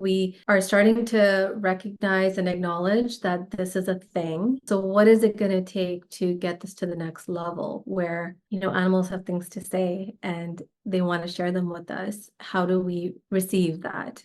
We are starting to recognize and acknowledge that this is a thing. So what is it going to take to get this to the next level where, animals have things to say and they want to share them with us? How do we receive that?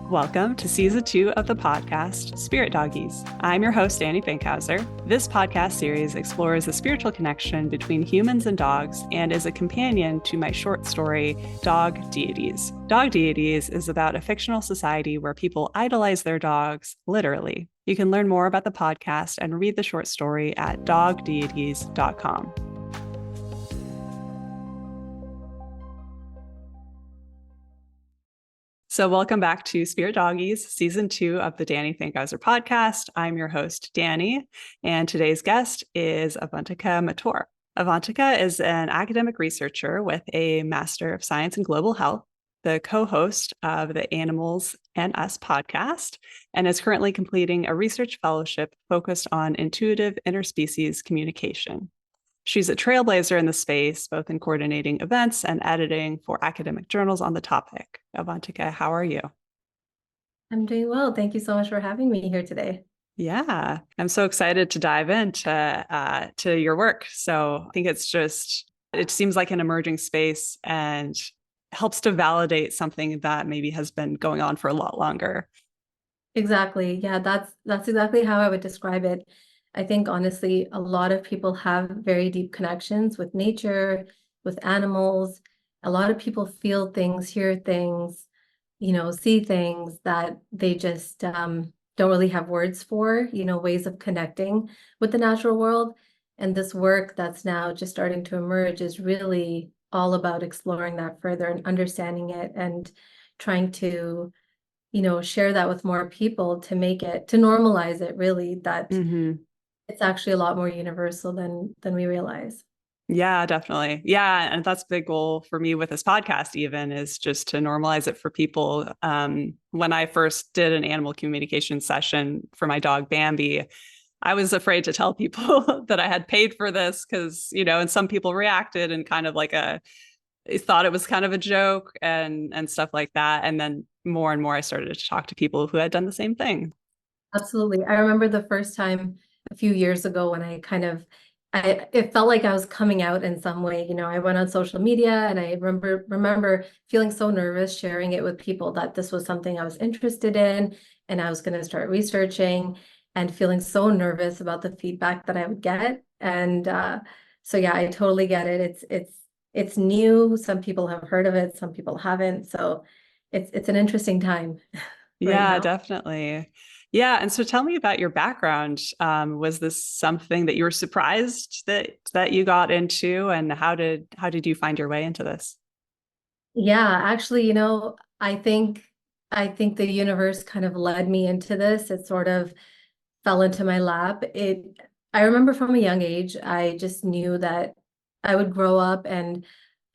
Welcome to Season 2 of the podcast, Spirit Doggies. I'm your host, Danny Finkhauser. This podcast series explores the spiritual connection between humans and dogs and is a companion to my short story, Dog Deities. Dog Deities is about a fictional society where people idolize their dogs, literally. You can learn more about the podcast and read the short story at dogdeities.com. So welcome back to Spirit Doggies, Season 2 of the Danny Finkhauser podcast. I'm your host, Danny, and today's guest is Avantika Mathur. Avantika is an academic researcher with a Master of Science in Global Health, the co-host of the Animals and Us podcast, and is currently completing a research fellowship focused on intuitive interspecies communication. She's a trailblazer in the space, both in coordinating events and editing for academic journals on the topic. Avantika, how are you? I'm doing well. Thank you so much for having me here today. Yeah, I'm so excited to dive into to your work. So I think it seems like an emerging space and helps to validate something that maybe has been going on for a lot longer. Exactly. Yeah, that's exactly how I would describe it. I think honestly, a lot of people have very deep connections with nature, with animals. A lot of people feel things, hear things, see things that they just don't really have words for, ways of connecting with the natural world. And this work that's now just starting to emerge is really all about exploring that further and understanding it and trying to share that with more people to normalize it really, that Mm-hmm. it's actually a lot more universal than we realize. Yeah, definitely. Yeah. And that's a big goal for me with this podcast, even is just to normalize it for people. When I first did an animal communication session for my dog Bambi, I was afraid to tell people that I had paid for this because, and some people reacted and kind of thought it was kind of a joke and stuff like that. And then more and more I started to talk to people who had done the same thing. Absolutely. I remember the first time a few years ago when it felt like I was coming out in some way. I went on social media and I remember feeling so nervous sharing it with people that this was something I was interested in and I was going to start researching and feeling so nervous about the feedback that I would get. And so yeah, I totally get it. It's new. Some people have heard of it, some people haven't. So it's an interesting time right Yeah, now. definitely. Yeah. And so tell me about your background. Was this something that you were surprised that you got into, and how did you find your way into this? Yeah, actually, I think the universe kind of led me into this. It sort of fell into my lap. I remember from a young age, I just knew that I would grow up and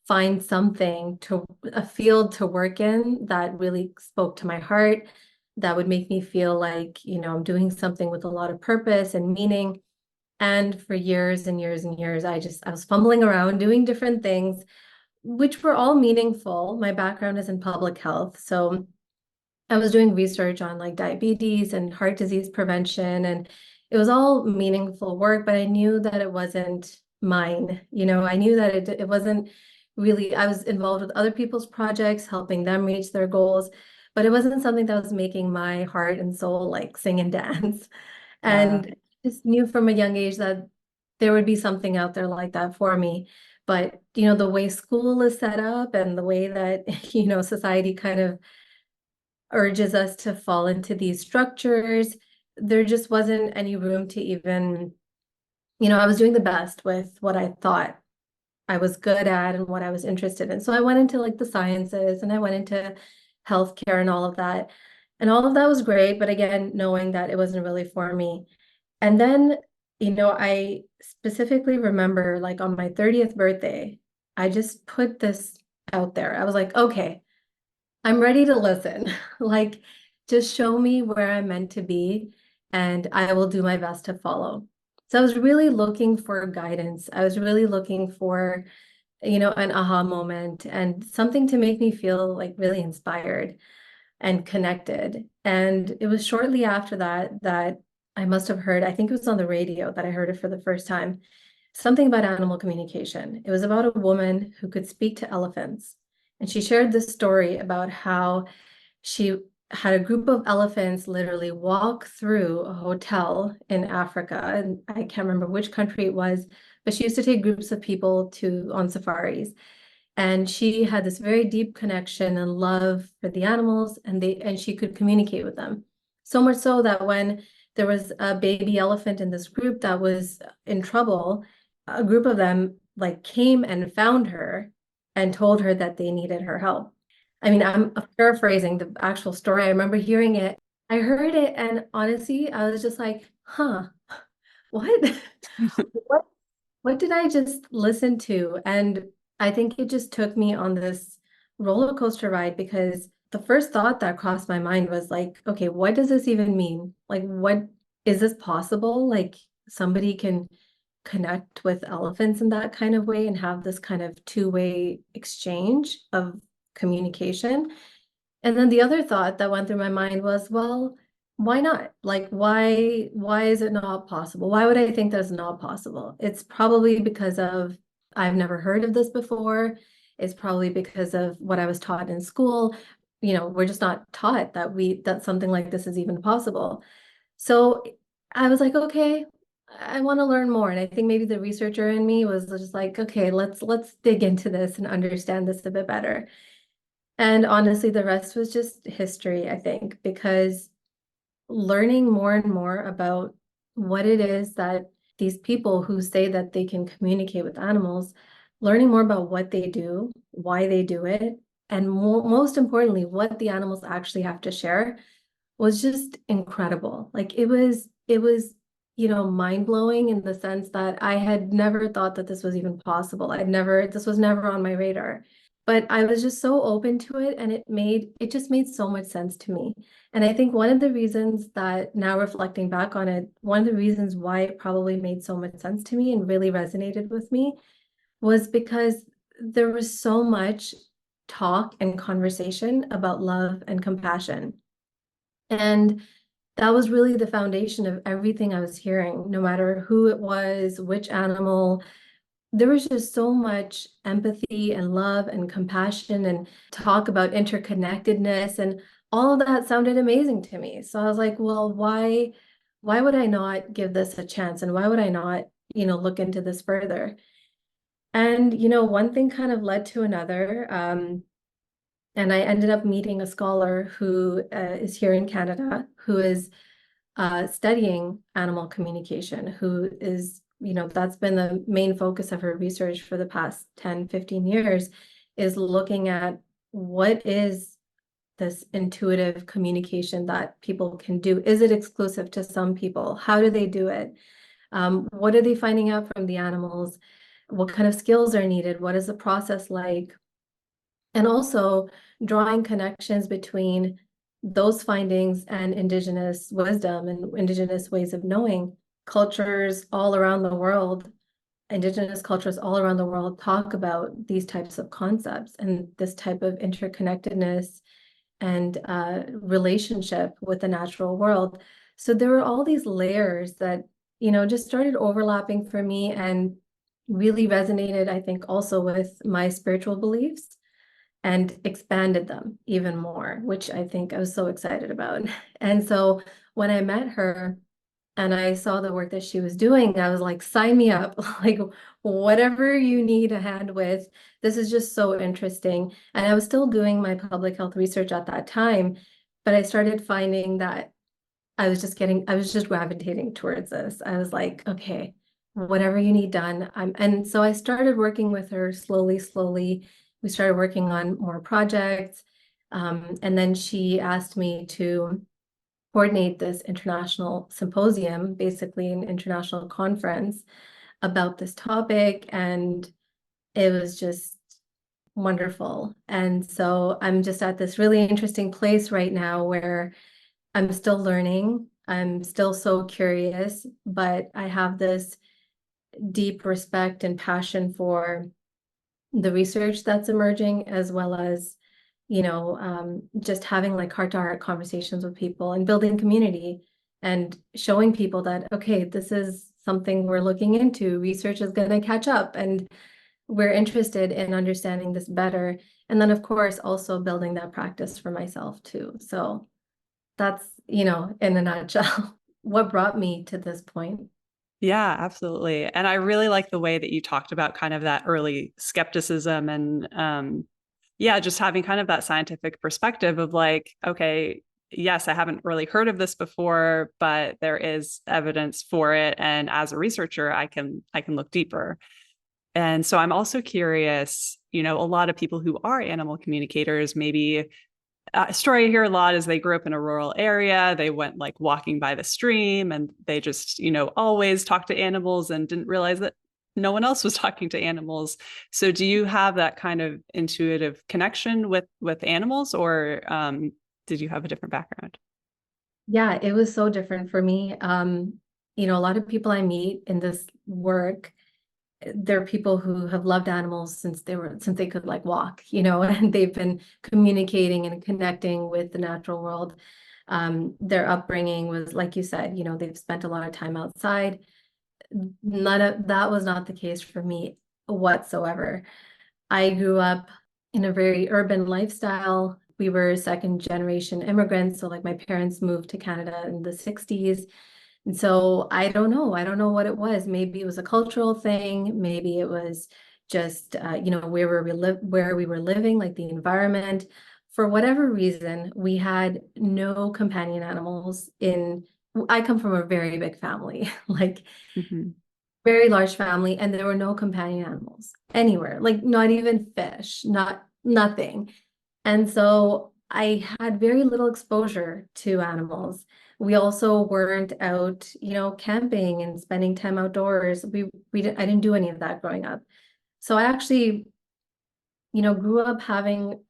find a field to work in that really spoke to my heart, that would make me feel like, I'm doing something with a lot of purpose and meaning. And for years and years and years, I was fumbling around doing different things which were all meaningful. My background is in public health. So I was doing research on like diabetes and heart disease prevention, and it was all meaningful work, but I knew that it wasn't mine. I knew that it wasn't really, I was involved with other people's projects, helping them reach their goals, but it wasn't something that was making my heart and soul like sing and dance. Yeah. And just knew from a young age that there would be something out there like that for me. But, the way school is set up and the way that, society kind of urges us to fall into these structures, there just wasn't any room to even, I was doing the best with what I thought I was good at and what I was interested in. So I went into like the sciences and I went into healthcare and all of that. And all of that was great, but again, knowing that it wasn't really for me. And then, I specifically remember like on my 30th birthday, I just put this out there. I was like, okay, I'm ready to listen. Like, just show me where I'm meant to be, and I will do my best to follow. So I was really looking for guidance. I was really looking for an aha moment and something to make me feel like really inspired and connected. And it was shortly after that I must have heard, I think it was on the radio that I heard it for the first time, something about animal communication. It was about a woman who could speak to elephants. And she shared this story about how she had a group of elephants literally walk through a hotel in Africa. And I can't remember which country it was, but she used to take groups of people on safaris. And she had this very deep connection and love for the animals, and she could communicate with them. So much so that when there was a baby elephant in this group that was in trouble, a group of them like came and found her and told her that they needed her help. I mean, I'm paraphrasing the actual story. I remember hearing it. I heard it, and honestly, I was just like, huh, what? What what did I just listen to? And I think it just took me on this roller coaster ride because the first thought that crossed my mind was like, okay, what does this even mean? Like, what is this possible? Like, somebody can connect with elephants in that kind of way and have this kind of two-way exchange of communication. And then the other thought that went through my mind was, well, why not? Like, why is it not possible? Why would I think that's not possible? It's probably because of I've never heard of this before. It's probably because of what I was taught in school. We're just not taught that something like this is even possible. So I was like, okay, I want to learn more. And I think maybe the researcher in me was just like, okay, let's dig into this and understand this a bit better. And honestly, the rest was just history, I think, because learning more and more about what it is that these people who say that they can communicate with animals, learning more about what they do, why they do it, and most importantly, what the animals actually have to share was just incredible. Like it was mind blowing in the sense that I had never thought that this was even possible. This was never on my radar. But I was just so open to it and it just made so much sense to me. And I think one of the reasons that now reflecting back on it, one of the reasons why it probably made so much sense to me and really resonated with me was because there was so much talk and conversation about love and compassion. And that was really the foundation of everything I was hearing, no matter who it was, which animal. There was just so much empathy and love and compassion and talk about interconnectedness, and all of that sounded amazing to me. So I was like, well, why would I not give this a chance? And why would I not, look into this further? And, one thing kind of led to another. And I ended up meeting a scholar who is here in Canada, who is studying animal communication, who is, that's been the main focus of her research for the past 10, 15 years, is looking at what is this intuitive communication that people can do. Is it exclusive to some people? How do they do it? What are they finding out from the animals? What kind of skills are needed? What is the process like? And also drawing connections between those findings and Indigenous wisdom and Indigenous ways of knowing. Cultures all around the world, Indigenous cultures all around the world talk about these types of concepts and this type of interconnectedness and relationship with the natural world. So there were all these layers that, just started overlapping for me and really resonated, I think, also with my spiritual beliefs and expanded them even more, which I think I was so excited about. And so when I met her and I saw the work that she was doing, I was like, sign me up, like whatever you need a hand with. This is just so interesting. And I was still doing my public health research at that time, but I started finding that I was just gravitating towards this. I was like, okay, whatever you need done. And so I started working with her slowly, slowly. We started working on more projects. And then she asked me to coordinate this international symposium, basically an international conference about this topic. And it was just wonderful. And so I'm just at this really interesting place right now where I'm still learning. I'm still so curious, but I have this deep respect and passion for the research that's emerging, as well as, just having like heart-to-heart conversations with people and building community and showing people that, okay, this is something we're looking into. Research is going to catch up and we're interested in understanding this better. And then, of course, also building that practice for myself too. So that's, in a nutshell, what brought me to this point. Yeah, absolutely. And I really like the way that you talked about kind of that early skepticism and yeah, just having kind of that scientific perspective of like, okay, yes, I haven't really heard of this before, but there is evidence for it. And as a researcher, I can look deeper. And so I'm also curious, a lot of people who are animal communicators, maybe a story I hear a lot is they grew up in a rural area. They went like walking by the stream and they just, always talked to animals and didn't realize that no one else was talking to animals. So do you have that kind of intuitive connection with animals, or did you have a different background? Yeah, it was so different for me. A lot of people I meet in this work, they're people who have loved animals since they could like walk, and they've been communicating and connecting with the natural world. Their upbringing was, like you said, they've spent a lot of time outside. None of that was not the case for me whatsoever. I grew up in a very urban lifestyle. We were second generation immigrants. So like my parents moved to Canada in the 60s. And so I don't know. I don't know what it was. Maybe it was a cultural thing. Maybe it was just where we were living, like the environment. For whatever reason, we had no companion animals in. I come from a very big family, like Mm-hmm. very large family, and there were no companion animals anywhere, like not even fish, nothing. And so I had very little exposure to animals. We also weren't out, camping and spending time outdoors. I didn't do any of that growing up. So I actually, grew up having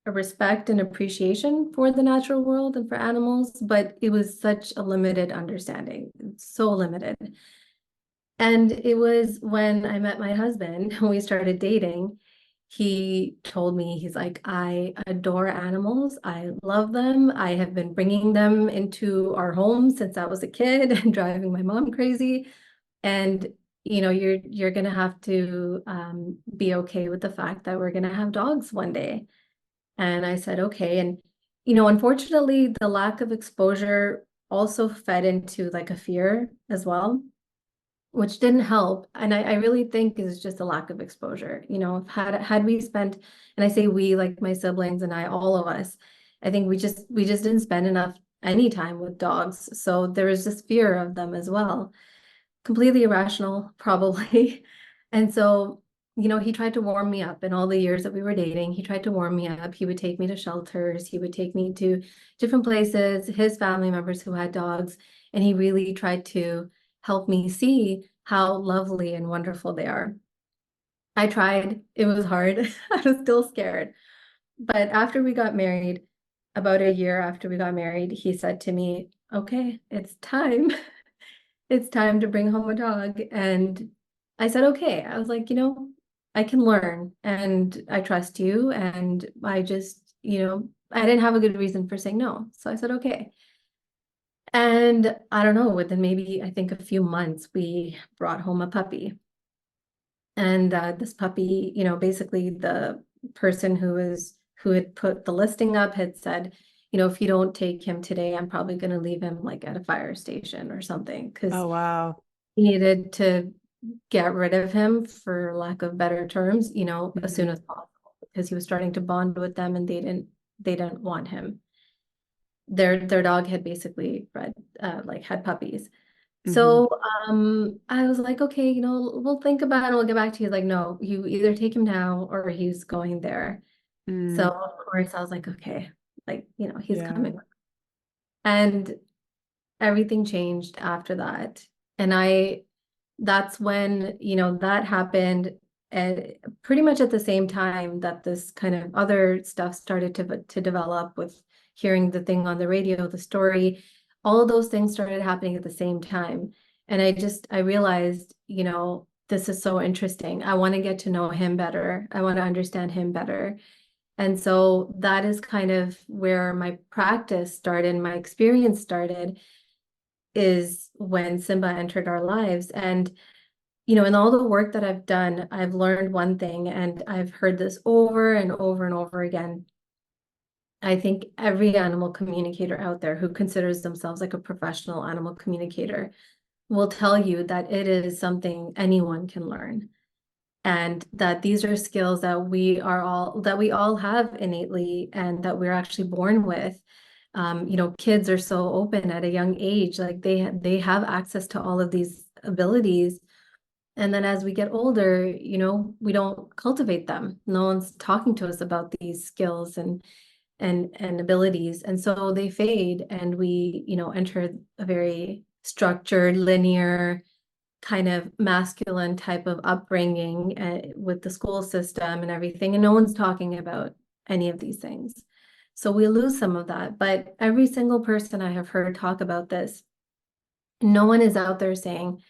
a respect and appreciation for the natural world and for animals, but it was such a limited understanding, so limited. And it was when I met my husband and we started dating, he told me, he's like, I adore animals. I love them. I have been bringing them into our home since I was a kid and driving my mom crazy. And, you're going to have to be okay with the fact that we're going to have dogs one day. And I said, okay. And, unfortunately, the lack of exposure also fed into like a fear as well, which didn't help. And I really think is just a lack of exposure. Had we spent, and I say we, like my siblings and I, all of us, I think we just didn't spend enough any time with dogs. So there was this fear of them as well. Completely irrational, probably. And so, he tried to warm me up in all the years that we were dating. He tried to warm me up. He would take me to shelters. He would take me to different places, his family members who had dogs. And he really tried to help me see how lovely and wonderful they are. I tried. It was hard. I was still scared. But after we got married, about a year after we got married, he said to me, okay, it's time. It's time to bring home a dog. And I said, okay. I was like, I can learn and I trust you. And I just, I didn't have a good reason for saying no. So I said, okay. And I don't know, within maybe, I think a few months, we brought home a puppy. And this puppy, basically the person who had put the listing up had said, if you don't take him today, I'm probably going to leave him like at a fire station or something, because Oh, wow. he needed to get rid of him, for lack of better terms, as Mm-hmm. soon as possible, because he was starting to bond with them and they didn't want him. Their dog had basically had puppies. Mm-hmm. So I was like, okay, we'll think about it. We'll get back to you. He's like, no, you either take him now or he's going there. So Mm, of course I was like, okay, like, he's yeah. coming. And everything changed after that. And that's when, that happened at pretty much at the same time that this kind of other stuff started to develop, with hearing the thing on the radio, the story, all of those things started happening at the same time. And I realized, this is so interesting. I want to get to know him better. I want to understand him better. And so that is kind of where my practice started, my experience started, is when Simba entered our lives. And, in all the work that I've done, I've learned one thing, and I've heard this over and over and over again. I think every animal communicator out there who considers themselves like a professional animal communicator will tell you that it is something anyone can learn, and that these are skills that we all have innately and that we're actually born with. Kids are so open at a young age, like they have access to all of these abilities. And then as we get older, we don't cultivate them. No one's talking to us about these skills and abilities. And so they fade, and we, enter a very structured, linear, kind of masculine type of upbringing with the school system and everything. And no one's talking about any of these things. So we lose some of that. But every single person I have heard talk about this, no one is out there saying,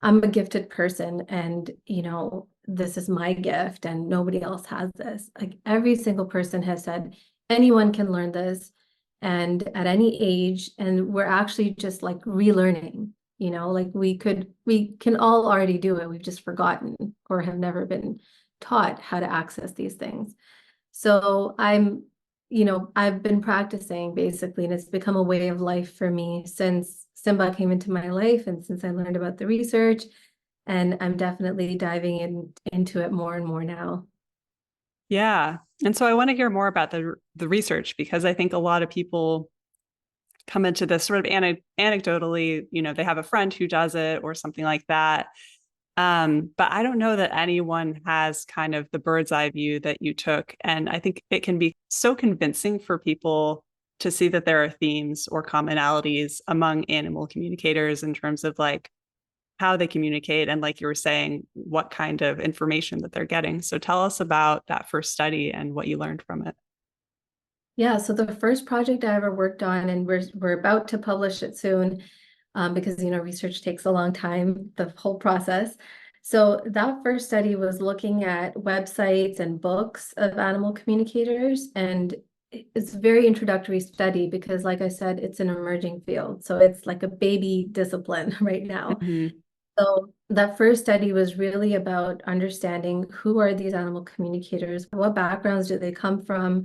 I'm a gifted person, and this is my gift and nobody else has this. Like, every single person has said anyone can learn this, and at any age, and we're actually just like relearning, like we can all already do it. We've just forgotten or have never been taught how to access these things. So I've been practicing basically, and it's become a way of life for me since Simba came into my life and since I learned about the research, and I'm definitely diving into it more and more now. Yeah. And so I want to hear more about the research, because I think a lot of people come into this sort of anecdotally, they have a friend who does it or something like that. But I don't know that anyone has kind of the bird's eye view that you took. And I think it can be so convincing for people to see that there are themes or commonalities among animal communicators in terms of like how they communicate and, like you were saying, what kind of information that they're getting. So tell us about that first study and what you learned from it. Yeah, so the first project I ever worked on, and we're about to publish it soon, because research takes a long time, the whole process. So that first study was looking at websites and books of animal communicators, and it's a very introductory study because, like I said, it's an emerging field. So it's like a baby discipline right now. Mm-hmm. So that first study was really about understanding who are these animal communicators, what backgrounds do they come from.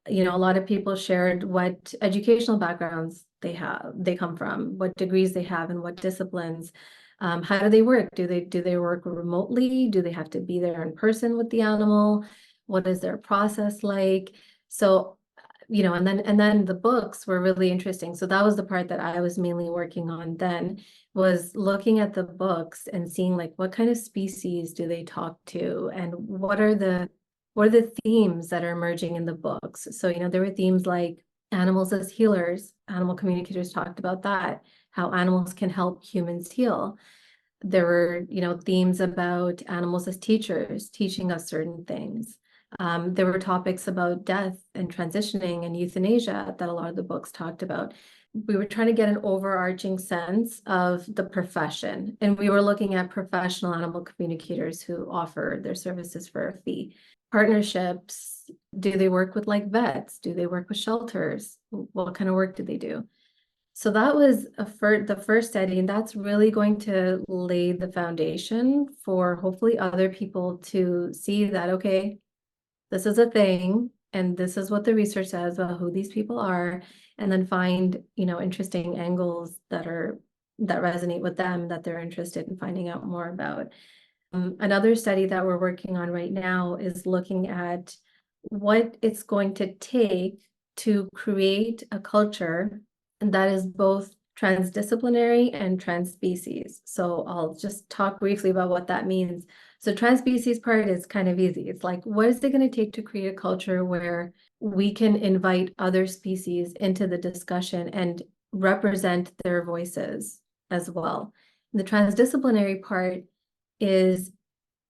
A lot of people shared what educational backgrounds they come from, what degrees they have, and what disciplines. How do they work? Do they work remotely? Do they have to be there in person with the animal? What is their process like? So, and then the books were really interesting. So that was the part that I was mainly working on then, was looking at the books and seeing like what kind of species do they talk to, and what are the themes that are emerging in the books. So, there were themes like animals as healers. Animal communicators talked about that, how animals can help humans heal. There were, themes about animals as teachers, teaching us certain things. There were topics about death and transitioning and euthanasia that a lot of the books talked about. We were trying to get an overarching sense of the profession, and we were looking at professional animal communicators who offer their services for a fee. Partnerships, do they work with like vets? Do they work with shelters? What kind of work do they do? So that was the first study, and that's really going to lay the foundation for hopefully other people to see that, okay, this is a thing, and this is what the research says about who these people are, and then find, interesting angles that resonate with them, that they're interested in finding out more about. Another study that we're working on right now is looking at what it's going to take to create a culture that is both transdisciplinary and transspecies. So I'll just talk briefly about what that means. So transspecies part is kind of easy. It's like, what is it going to take to create a culture where we can invite other species into the discussion and represent their voices as well? The transdisciplinary part is,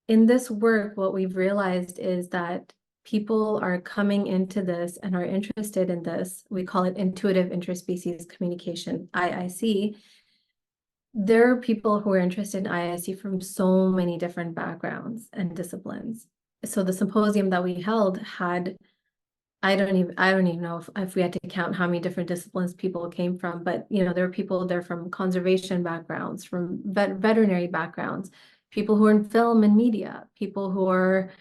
in this work, what we've realized is that people are coming into this and are interested in this. We call it Intuitive Interspecies Communication, IIC. there are people who are interested in IIC from so many different backgrounds and disciplines. So the symposium that we held had, I don't even know if we had to count how many different disciplines people came from, but there are people there from conservation backgrounds, from veterinary backgrounds, people who are in film and media, people who are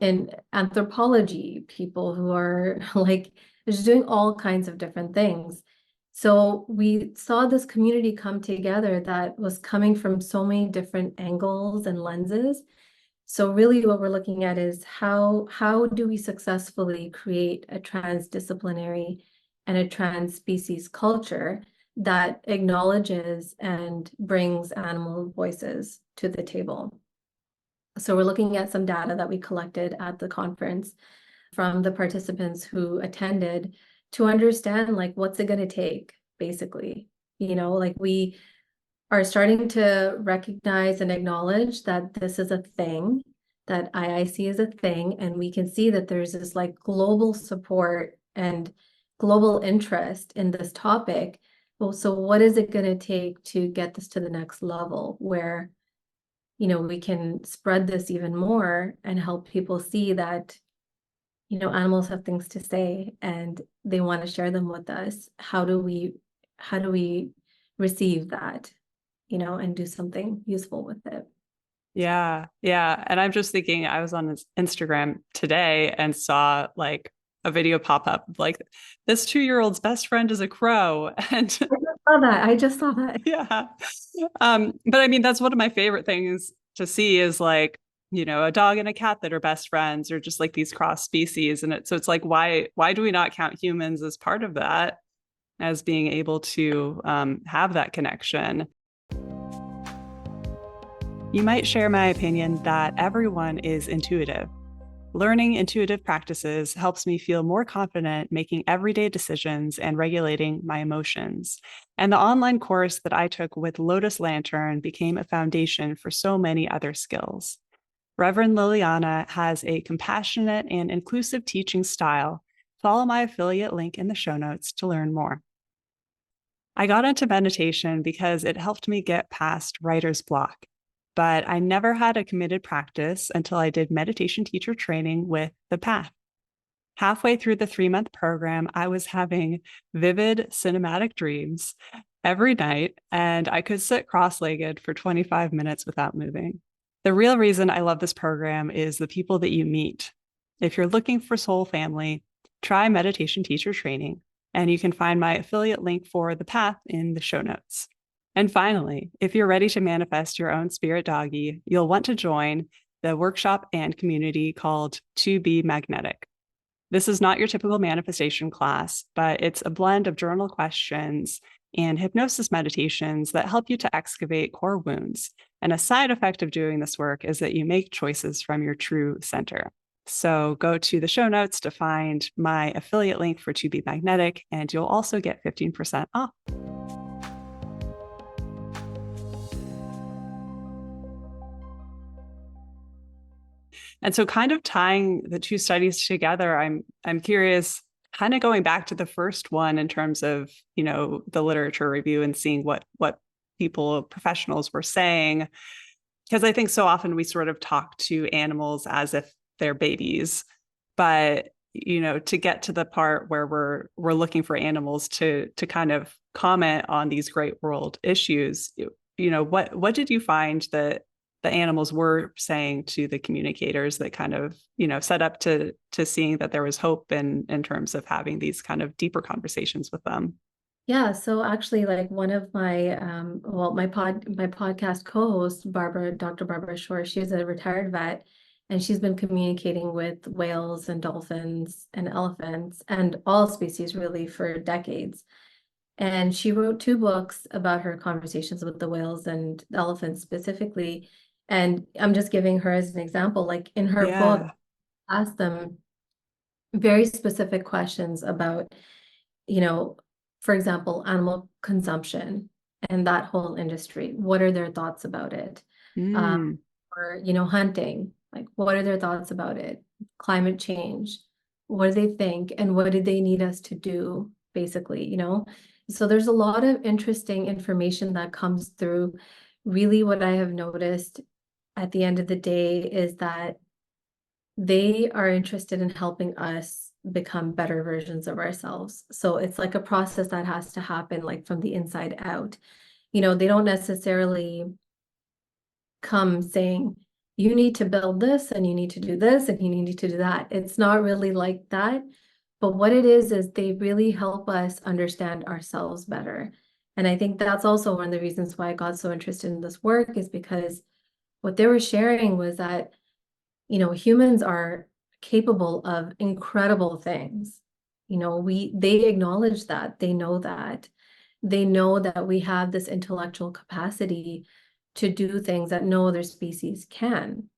in anthropology, people who are like just doing all kinds of different things. So we saw this community come together that was coming from so many different angles and lenses. So really what we're looking at is how do we successfully create a transdisciplinary and a trans species culture that acknowledges and brings animal voices to the table. So we're looking at some data that we collected at the conference from the participants who attended to understand like what's it going to take, basically. Like we are starting to recognize and acknowledge that this is a thing, that IIC is a thing, and we can see that there's this like global support and global interest in this topic. Well, so what is it going to take to get this to the next level where we can spread this even more and help people see that animals have things to say and they want to share them with us. How do we receive that, and do something useful with it? Yeah. Yeah. And I'm just thinking, I was on his Instagram today and saw like a video pop up like this 2-year-old's best friend is a crow. And I just saw that. yeah. But I mean, that's one of my favorite things to see is like, a dog and a cat that are best friends or just like these cross species. And so it's like, why do we not count humans as part of that, as being able to have that connection? You might share my opinion that everyone is intuitive. Learning intuitive practices helps me feel more confident making everyday decisions and regulating my emotions. And the online course that I took with Lotus Lantern became a foundation for so many other skills. Reverend Liliana has a compassionate and inclusive teaching style. Follow my affiliate link in the show notes to learn more. I got into meditation because it helped me get past writer's block, but I never had a committed practice until I did meditation teacher training with The Path. Halfway through the 3-month program, I was having vivid cinematic dreams every night, and I could sit cross-legged for 25 minutes without moving. The real reason I love this program is the people that you meet. If you're looking for soul family, try meditation teacher training, and you can find my affiliate link for The Path in the show notes. And finally, if you're ready to manifest your own spirit doggy, you'll want to join the workshop and community called To Be Magnetic. This is not your typical manifestation class, but it's a blend of journal questions and hypnosis meditations that help you to excavate core wounds. And a side effect of doing this work is that you make choices from your true center. So go to the show notes to find my affiliate link for To Be Magnetic, and you'll also get 15% off. And so kind of tying the two studies together, I'm curious, kind of going back to the first one in terms of, the literature review and seeing what professionals were saying. Because I think so often we sort of talk to animals as if they're babies, but to get to the part where we're looking for animals to kind of comment on these great world issues, what did you find that the animals were saying to the communicators that kind of set up to seeing that there was hope in terms of having these kind of deeper conversations with them? Yeah, so actually like one of my my podcast co-host, Dr. Barbara Shore, she's a retired vet, and she's been communicating with whales and dolphins and elephants and all species really for decades. And she wrote 2 books about her conversations with the whales and the elephants specifically. And I'm just giving her as an example, like in her book, Yeah. asked them very specific questions about, you know, for example, animal consumption and that whole industry. What are their thoughts about it? Mm. Or, hunting, like what are their thoughts about it? Climate change, what do they think? And what do they need us to do, basically, So there's a lot of interesting information that comes through. Really, what I have noticed at the end of the day is that they are interested in helping us become better versions of ourselves. So it's like a process that has to happen like from the inside out. They don't necessarily come saying, you need to build this and you need to do this and you need to do that. It's not really like that. But what it is they really help us understand ourselves better. And I think that's also one of the reasons why I got so interested in this work, is because what they were sharing was that, humans are capable of incredible things. They acknowledge that, they know that. They know that we have this intellectual capacity to do things that no other species can.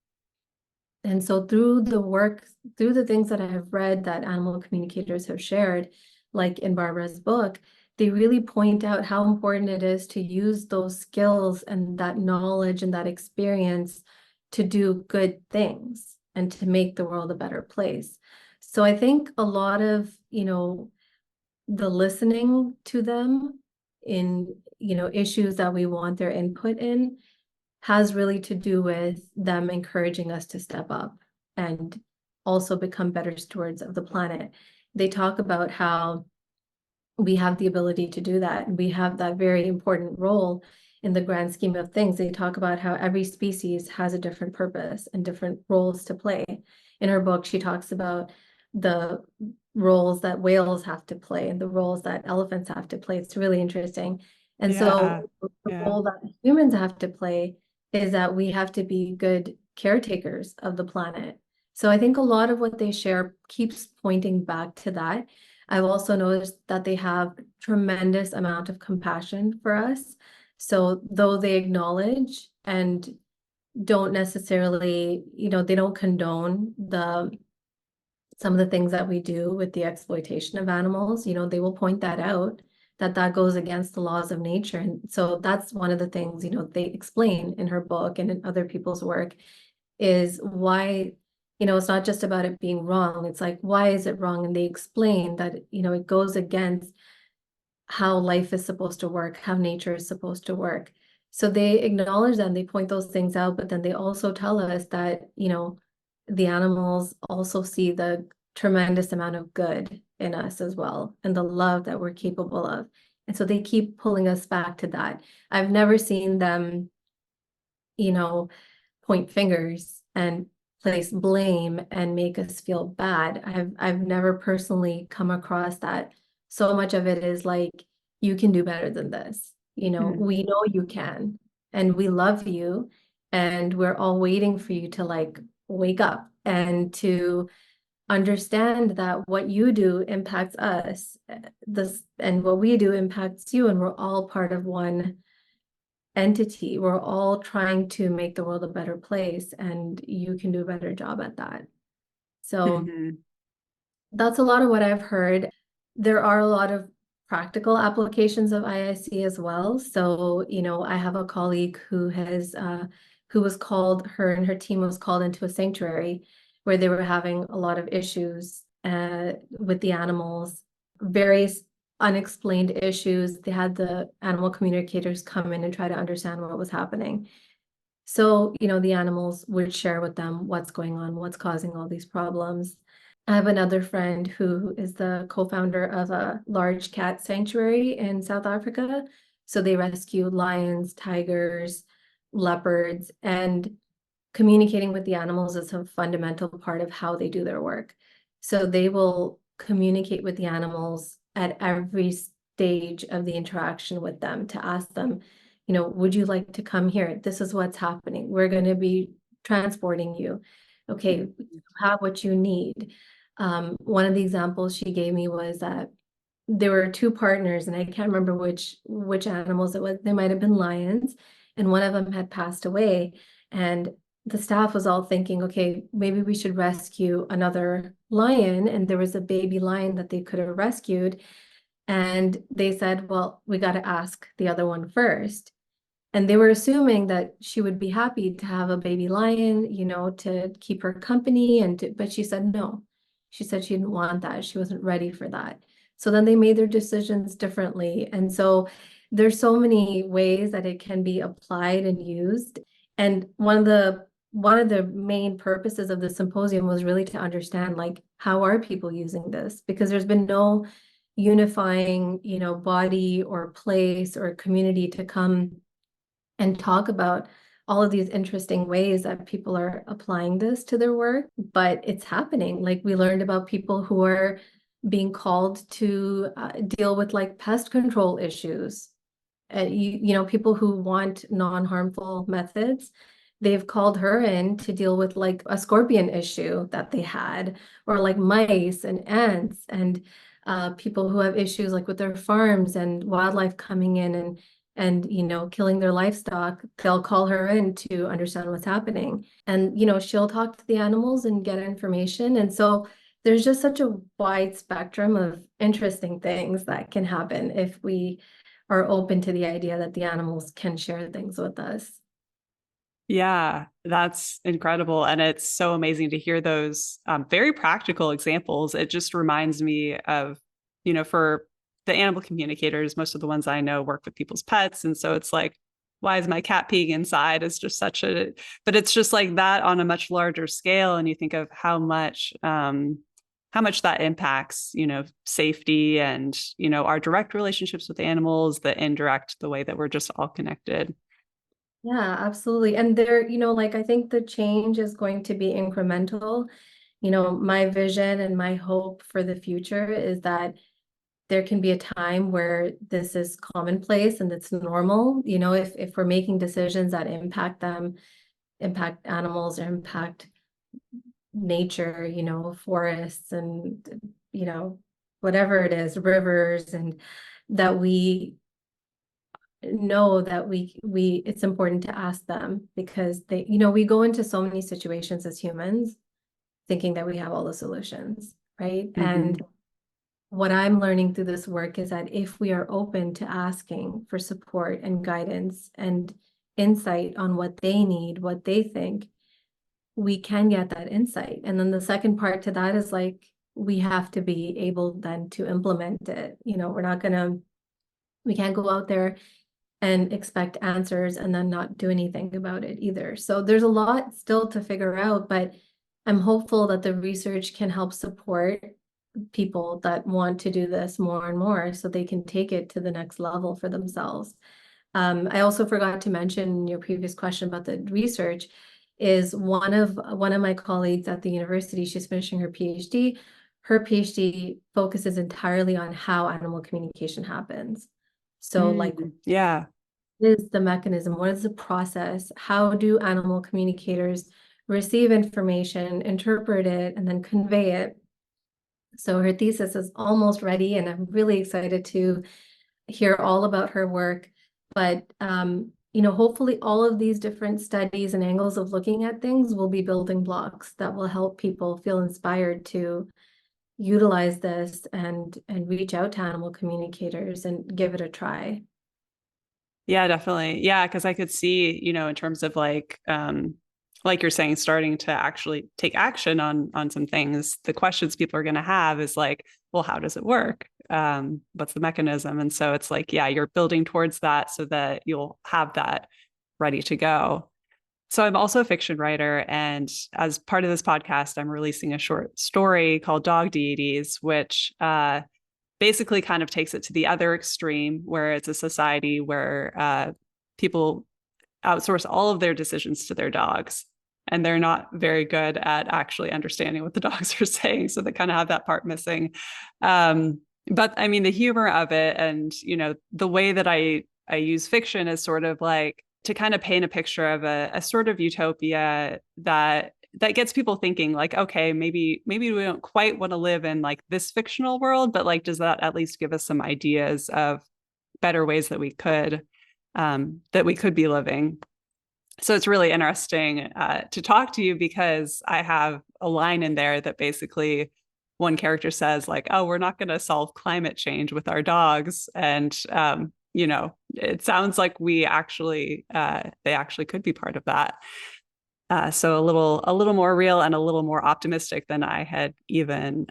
And so through the work, through the things that I have read that animal communicators have shared, like in Barbara's book, they really point out how important it is to use those skills and that knowledge and that experience to do good things and to make the world a better place. So I think a lot of, the listening to them in, issues that we want their input in has really to do with them encouraging us to step up and also become better stewards of the planet. They talk about how we have the ability to do that. And we have that very important role in the grand scheme of things. They talk about how every species has a different purpose and different roles to play. In her book, she talks about the roles that whales have to play and the roles that elephants have to play. It's really interesting. And Yeah. so the Yeah. role that humans have to play is that we have to be good caretakers of the planet. So I think a lot of what they share keeps pointing back to that. I've also noticed that they have tremendous amount of compassion for us. So though they acknowledge and don't necessarily, they don't condone some of the things that we do with the exploitation of animals, they will point that out, that goes against the laws of nature. And so that's one of the things, they explain in her book and in other people's work, is why, it's not just about it being wrong. It's like, why is it wrong? And they explain that, it goes against how life is supposed to work, how nature is supposed to work. So they acknowledge them, they point those things out, but then they also tell us that, the animals also see the tremendous amount of good in us as well, and the love that we're capable of. And so they keep pulling us back to that. I've never seen them, point fingers and place blame and make us feel bad. I've never personally come across that. So much of it is like, you can do better than this. We know you can, and we love you, and we're all waiting for you to like wake up and to understand that what you do impacts us, this, and what we do impacts you, and we're all part of one entity. We're all trying to make the world a better place, and you can do a better job at that. So Mhm. that's a lot of what I've heard. There are a lot of practical applications of IIC as well. So, I have a colleague who was called, her and her team was called into a sanctuary where they were having a lot of issues with the animals, various unexplained issues. They had the animal communicators come in and try to understand what was happening. So, the animals would share with them what's going on, what's causing all these problems. I have another friend who is the co-founder of a large cat sanctuary in South Africa. So they rescue lions, tigers, leopards, and communicating with the animals is a fundamental part of how they do their work. So they will communicate with the animals at every stage of the interaction with them to ask them, would you like to come here? This is what's happening. We're going to be transporting you. Okay, you have what you need. One of the examples she gave me was that there were two partners, and I can't remember which animals it was. They might have been lions, and one of them had passed away. And the staff was all thinking, okay, maybe we should rescue another lion. And there was a baby lion that they could have rescued. And they said, well, we got to ask the other one first. And they were assuming that she would be happy to have a baby lion, to keep her company. But she said no. She said she didn't want that. She wasn't ready for that. So then they made their decisions differently. And so there's so many ways that it can be applied and used. And one of the main purposes of the symposium was really to understand, like, how are people using this? Because there's been no unifying, body or place or community to come and talk about all of these interesting ways that people are applying this to their work. But it's happening. Like, we learned about people who are being called to deal with like pest control issues. People who want non-harmful methods, they've called her in to deal with like a scorpion issue that they had, or like mice and ants, and people who have issues like with their farms and wildlife coming in and killing their livestock. They'll call her in to understand what's happening, and she'll talk to the animals and get information. And so there's just such a wide spectrum of interesting things that can happen if we are open to the idea that the animals can share things with us. Yeah, that's incredible. And it's so amazing to hear those very practical examples. It just reminds me of, for the animal communicators, most of the ones I know work with people's pets. And so it's like, why is my cat peeing inside? It's just but it's just like that on a much larger scale. And you think of how much that impacts, safety and, our direct relationships with animals, the indirect, the way that we're just all connected. Yeah, absolutely. And there, like, I think the change is going to be incremental. My vision and my hope for the future is that there can be a time where this is commonplace and it's normal. If we're making decisions that impact them, impact animals, or impact nature, forests and, whatever it is, rivers, and that we know that we it's important to ask them, because we go into so many situations as humans thinking that we have all the solutions, right? And what I'm learning through this work is that if we are open to asking for support and guidance and insight on what they need, what they think, we can get that insight. And then the second part to that is, like, we have to be able then to implement it. We can't go out there and expect answers and then not do anything about it either. So there's a lot still to figure out, but I'm hopeful that the research can help support people that want to do this more and more so they can take it to the next level for themselves. I also forgot to mention your previous question about the research is one of my colleagues at the university. She's finishing her PhD. Her PhD focuses entirely on how animal communication happens. So Yeah. what is the mechanism? What is the process? How do animal communicators receive information, interpret it, and then convey it? So her thesis is almost ready, and I'm really excited to hear all about her work. But hopefully all of these different studies and angles of looking at things will be building blocks that will help people feel inspired to utilize this and reach out to animal communicators and give it a try. Yeah, definitely. Yeah, because I could see, in terms of like you're saying, starting to actually take action on some things, the questions people are going to have is like, well, how does it work? What's the mechanism? And so it's like, yeah, you're building towards that so that you'll have that ready to go. So I'm also a fiction writer, and as part of this podcast, I'm releasing a short story called Dog Deities, which basically kind of takes it to the other extreme, where it's a society where people outsource all of their decisions to their dogs, and they're not very good at actually understanding what the dogs are saying. So they kind of have that part missing. But I mean, the humor of it, and the way that I use fiction is sort of like to kind of paint a picture of a sort of utopia that gets people thinking, like, okay, maybe we don't quite want to live in like this fictional world, but like, does that at least give us some ideas of better ways that we could be living? So it's really interesting to talk to you, because I have a line in there that basically one character says like, oh, we're not going to solve climate change with our dogs. And, it sounds like they actually could be part of that. So a little more real and a little more optimistic than I had even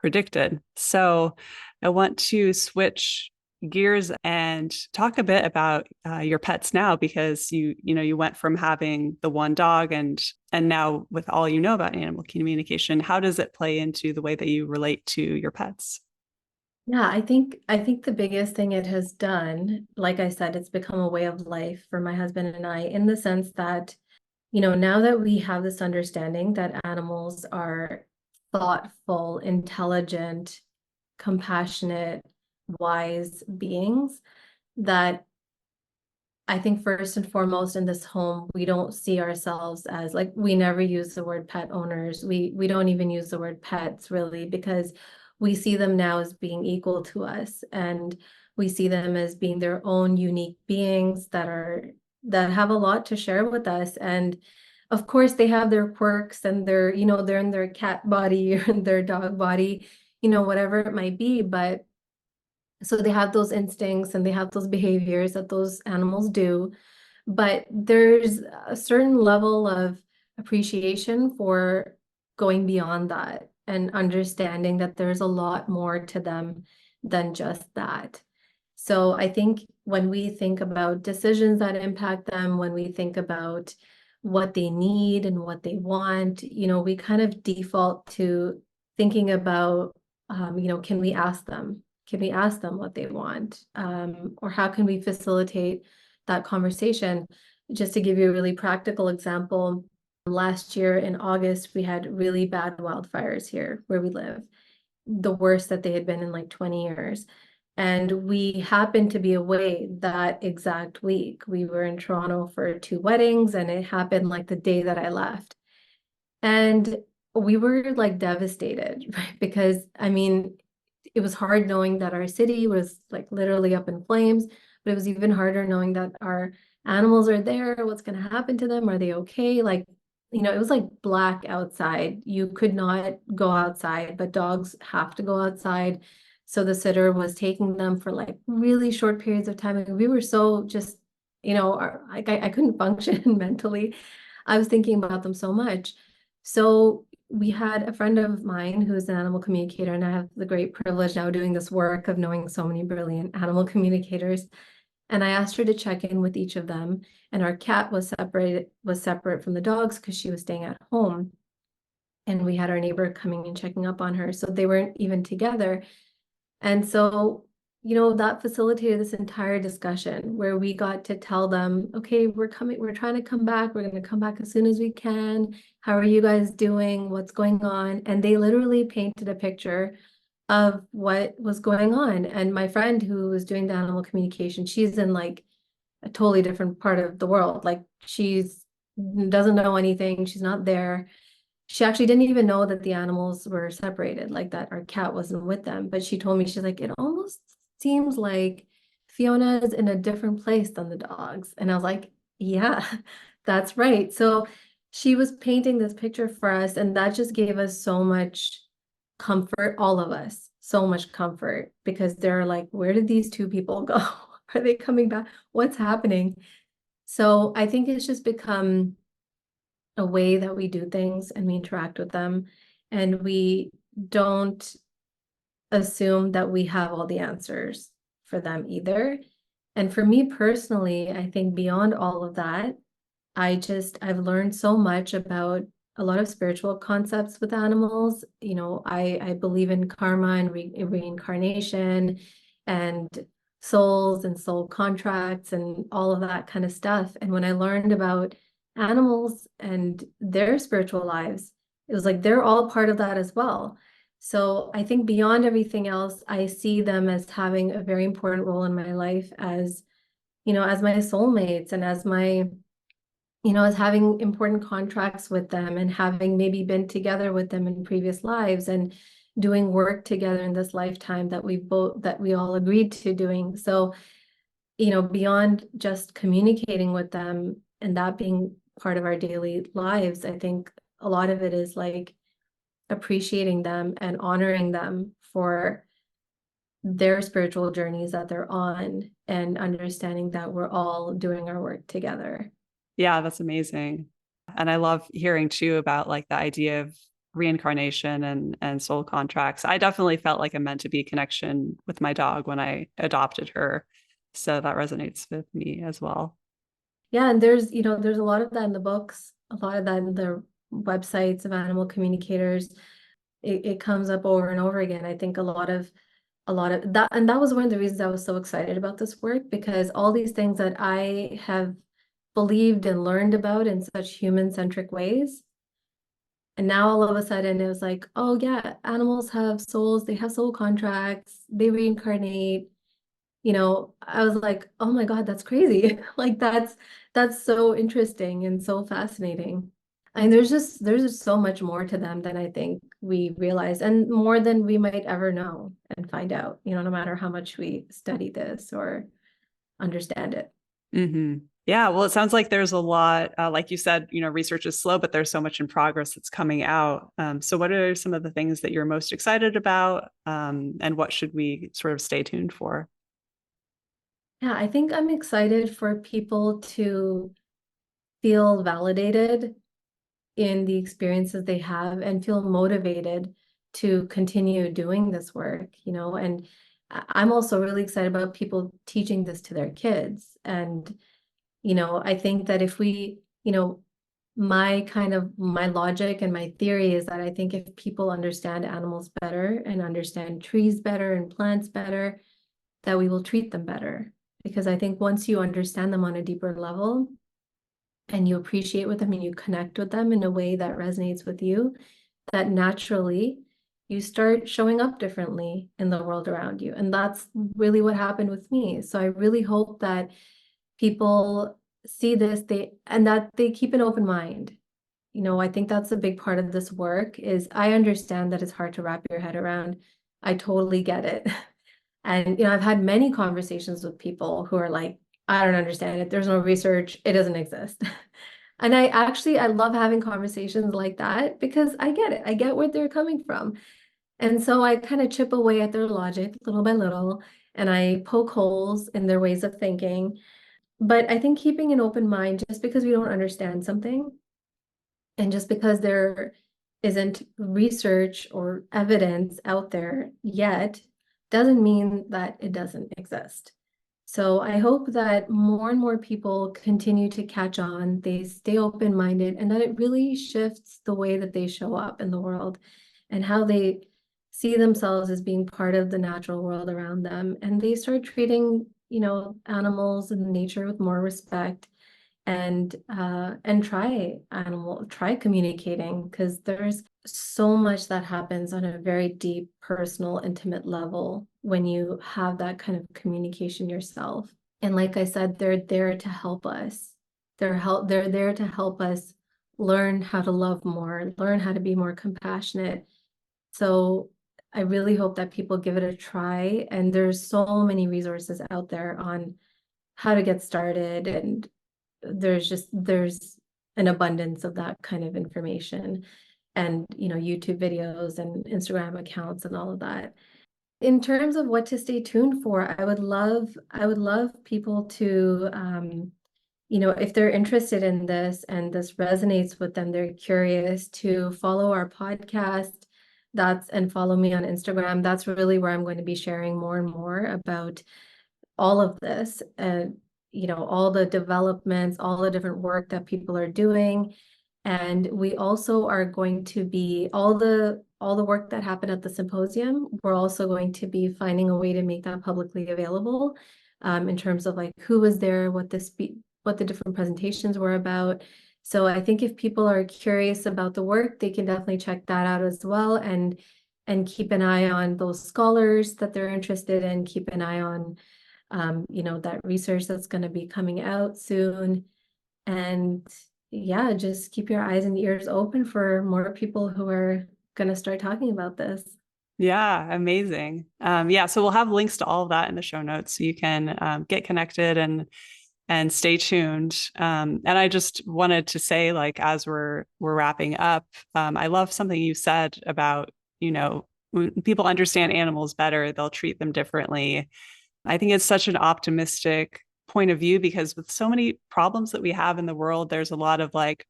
predicted. So I want to switch gears and talk a bit about your pets now, because you went from having the one dog and now with all you know about animal communication, how does it play into the way that you relate to your pets? Yeah, I think the biggest thing it has done, like I said, it's become a way of life for my husband and I, in the sense that, now that we have this understanding that animals are thoughtful, intelligent, compassionate, wise beings, that I think first and foremost in this home, we don't see ourselves as, like, we never use the word pet owners. We don't even use the word pets really, because we see them now as being equal to us, and we see them as being their own unique beings that have a lot to share with us. And of course they have their quirks, and they're in their cat body or in their dog body, whatever it might be, but so they have those instincts and they have those behaviors that those animals do. But there's a certain level of appreciation for going beyond that and understanding that there's a lot more to them than just that. So I think when we think about decisions that impact them, when we think about what they need and what they want, we kind of default to thinking about, can we ask them? Can we ask them what they want? Or how can we facilitate that conversation? Just to give you a really practical example, last year in August, we had really bad wildfires here where we live, the worst that they had been in like 20 years. And we happened to be away that exact week. We were in Toronto for two weddings, and it happened like the day that I left. And we were like devastated, right? Because I mean, it was hard knowing that our city was like literally up in flames, but it was even harder knowing that our animals are there. What's going to happen to them? Are they okay? Like, it was like black outside. You could not go outside, but dogs have to go outside. So the sitter was taking them for like really short periods of time. And we were so just, like I couldn't function mentally. I was thinking about them so much. So we had a friend of mine who is an animal communicator, and I have the great privilege now doing this work of knowing so many brilliant animal communicators. And I asked her to check in with each of them. And our cat was separate from the dogs because she was staying at home. And we had our neighbor coming and checking up on her. So they weren't even together. And so, that facilitated this entire discussion where we got to tell them, okay, we're trying to come back. We're going to come back as soon as we can. How are you guys doing? What's going on? And they literally painted a picture of what was going on. And my friend who was doing the animal communication, she's in like a totally different part of the world. Like she's doesn't know anything. She's not there. She actually didn't even know that the animals were separated, like that our cat wasn't with them. But she told me, she's like, it almost seems like Fiona is in a different place than the dogs. And I was like, yeah, that's right. So she was painting this picture for us, and that just gave us so much comfort, all of us, so much comfort, because they're like, where did these two people go? Are they coming back? What's happening? So I think it's just become a way that we do things and we interact with them, and we don't assume that we have all the answers for them either. And for me personally, I think beyond all of that, I've learned so much about a lot of spiritual concepts with animals. I believe in karma and reincarnation and souls and soul contracts and all of that kind of stuff. And when I learned about animals and their spiritual lives, it was like they're all part of that as well. So I think beyond everything else, I see them as having a very important role in my life as, as my soulmates, and as having important contracts with them, and having maybe been together with them in previous lives and doing work together in this lifetime that we all agreed to doing. So, beyond just communicating with them and that being part of our daily lives, I think a lot of it is like appreciating them and honoring them for their spiritual journeys that they're on, and understanding that we're all doing our work together. Yeah, that's amazing. And I love hearing too about like the idea of reincarnation and soul contracts. I definitely felt like a meant to be connection with my dog when I adopted her. So that resonates with me as well. Yeah, and there's a lot of that in the books, a lot of that in the websites of animal communicators. It comes up over and over again. I think a lot of that, and that was one of the reasons I was so excited about this work, because all these things that I have believed and learned about in such human-centric ways, and now all of a sudden it was like, oh yeah, animals have souls, they have soul contracts, they reincarnate. I was like, oh my God, that's crazy. Like that's so interesting and so fascinating. And there's just so much more to them than I think we realize, and more than we might ever know and find out, no matter how much we study this or understand it. Mm-hmm. Yeah, well, it sounds like there's a lot, like you said, research is slow, but there's so much in progress that's coming out. So what are some of the things that you're most excited about? And what should we sort of stay tuned for? Yeah, I think I'm excited for people to feel validated in the experiences they have and feel motivated to continue doing this work, and I'm also really excited about people teaching this to their kids. And, I think that if we, my logic and my theory is that I think if people understand animals better and understand trees better and plants better, that we will treat them better. Because I think once you understand them on a deeper level, and you appreciate with them and you connect with them in a way that resonates with you, that naturally you start showing up differently in the world around you. And that's really what happened with me. So I really hope that people see this, and that they keep an open mind. I think that's a big part of this work. Is I understand that it's hard to wrap your head around. I totally get it. And I've had many conversations with people who are like, I don't understand it. There's no research. It doesn't exist. And I love having conversations like that because I get it. I get where they're coming from. And so I kind of chip away at their logic little by little, and I poke holes in their ways of thinking. But I think keeping an open mind, just because we don't understand something, and just because there isn't research or evidence out there yet, doesn't mean that it doesn't exist. So I hope that more and more people continue to catch on, they stay open-minded, and that it really shifts the way that they show up in the world and how they see themselves as being part of the natural world around them. And they start treating, animals and nature with more respect, and try communicating, because there's so much that happens on a very deep, personal, intimate level when you have that kind of communication yourself. And like I said, they're there to help us. They're there to help us learn how to love more, learn how to be more compassionate. So I really hope that people give it a try. And there's so many resources out there on how to get started, and there's an abundance of that kind of information, and YouTube videos and Instagram accounts and all of that. In terms of what to stay tuned for, I would love people to if they're interested in this and this resonates with them, they're curious, to follow our podcast, and follow me on Instagram. That's really where I'm going to be sharing more and more about all of this, and all the developments, all the different work that people are doing. And we also are going to be all the work that happened at the symposium. We're also going to be finding a way to make that publicly available, in terms of like who was there, what the different presentations were about. So I think if people are curious about the work, they can definitely check that out as well, and keep an eye on those scholars that they're interested in, keep an eye on that research that's going to be coming out soon. And yeah, just keep your eyes and ears open for more people who are going to start talking about this. Yeah, amazing. Yeah, so we'll have links to all of that in the show notes so you can get connected and stay tuned. And I just wanted to say, like, as we're wrapping up, I love something you said about, when people understand animals better, they'll treat them differently. I think it's such an optimistic point of view because with so many problems that we have in the world, there's a lot of like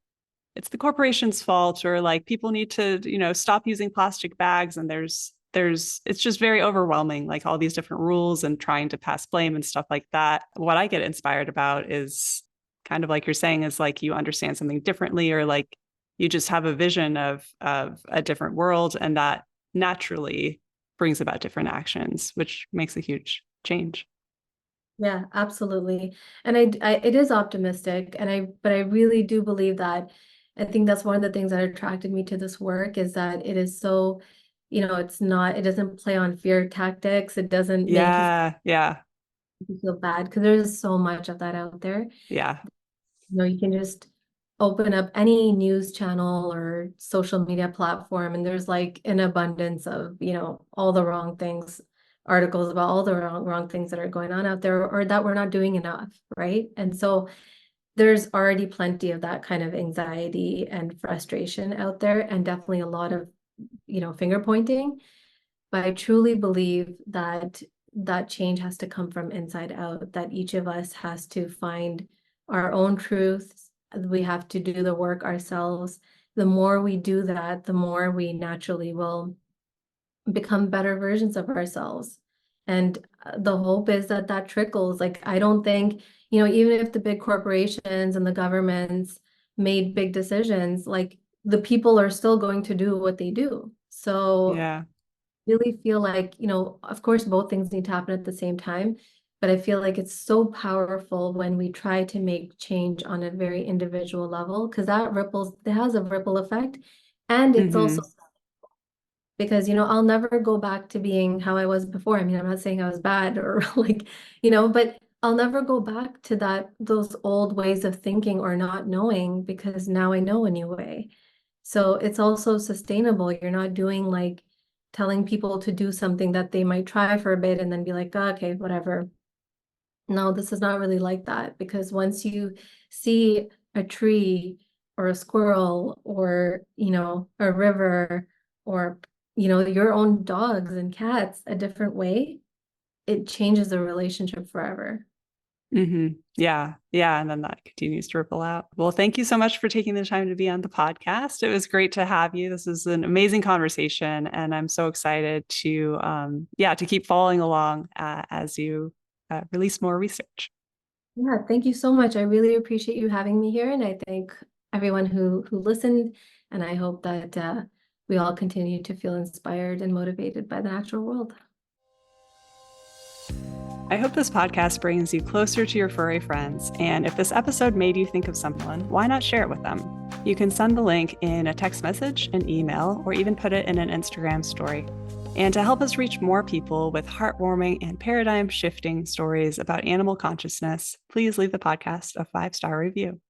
it's the corporation's fault, or like people need to, stop using plastic bags. And it's just very overwhelming, like all these different rules and trying to pass blame and stuff like that. What I get inspired about is kind of like you're saying, is like you understand something differently, or like you just have a vision of a different world, and that naturally brings about different actions, which makes a huge change. Yeah, absolutely. And it is optimistic, but I really do believe that. I think that's one of the things that attracted me to this work is that it is so, it doesn't play on fear tactics. It doesn't make Yeah, yeah, you feel bad because there's so much of that out there. yeah. You can just open up any news channel or social media platform, and there's like an abundance of, all the wrong things, articles about all the wrong things that are going on out there or that we're not doing enough, right? And so there's already plenty of that kind of anxiety and frustration out there, and definitely a lot of, finger pointing. But I truly believe that that change has to come from inside out, that each of us has to find our own truths. We have to do the work ourselves. The more we do that, the more we naturally will become better versions of ourselves. And the hope is that that trickles. Like, I don't think, even if the big corporations and the governments made big decisions, like the people are still going to do what they do. So Yeah. really feel like, of course, both things need to happen at the same time, but I feel like it's so powerful when we try to make change on a very individual level, because it has a ripple effect. And it's also Mm-hmm. because, I'll never go back to being how I was before. I mean, I'm not saying I was bad or like, but I'll never go back to those old ways of thinking or not knowing, because now I know a new way. So it's also sustainable. You're not doing like telling people to do something that they might try for a bit and then be like, "Oh, okay, whatever." No, this is not really like that, because once you see a tree or a squirrel or, a river or, your own dogs and cats a different way, it changes the relationship forever. Mm-hmm. Yeah. Yeah. And then that continues to ripple out. Well, thank you so much for taking the time to be on the podcast. It was great to have you. This is an amazing conversation, and I'm so excited to keep following along as you release more research. Yeah, thank you so much. I really appreciate you having me here, and I thank everyone who listened, and I hope that we all continue to feel inspired and motivated by the natural world. I hope this podcast brings you closer to your furry friends. And if this episode made you think of someone, why not share it with them? You can send the link in a text message, an email, or even put it in an Instagram story. And to help us reach more people with heartwarming and paradigm shifting stories about animal consciousness, please leave the podcast a 5-star review.